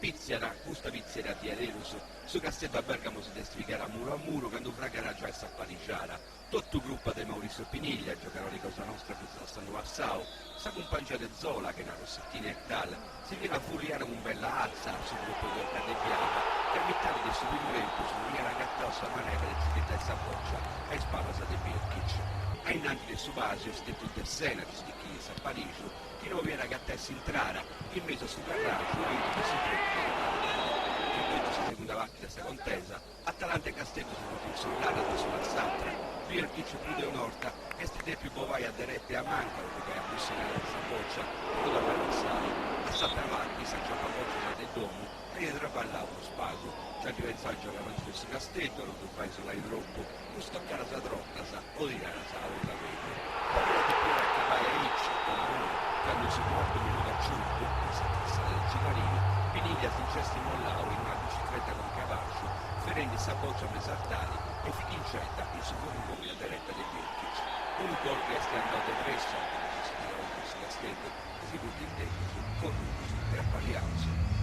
pizziara, questa pizzeria di Adelus, su Castello a Bergamo si desfigara muro a muro, quando fragara già e s'apparigiara. Tutto il gruppo di Maurizio Piniglia, giocano di Cosa Nostra che stanno a Sao, sa compagnia de Zola, che è una rossettina e tal, si viene a furiare con bella alza sul gruppo del Cade Bianca, e a metà di subito vento si viene a gattare sua manera di città e sa boccia, e spara sa de Birkic. E innanzi del suo base, stetto del Sena, di sticchi sa Parigi, chi non viene a gattarsi in trara, in mezzo a su carraggio, e che si prende. Seconda partita sta contesa, Atalanta e Castello sono più sull'Anata sull'Alsatra, Birkic più di un'orta, che stile più bovai a derette a mancano perché a bussinare questa boccia, non da passare, a salta avanti, sa gioca boccia del domo, e dietro ballava uno spago, già di pensare giocare avanti questo Castello, non tu fai sulla in troppo, non stoccare sa troppa, sa, o di cara sa, o la vede. Poi la che pure che vai a Ricci, come uno, quando si guarda un minuto a ciurco, che si passa del cicarino, Piniglia si gesti mollao in una bicicletta con cavallo, ferendo sa boccia per saltare e fichincetta il suo furgone a diretta dei Birkic. Un gol che è andato presso, si tira un Castello, e si butta in dentro, con un per appariarsi.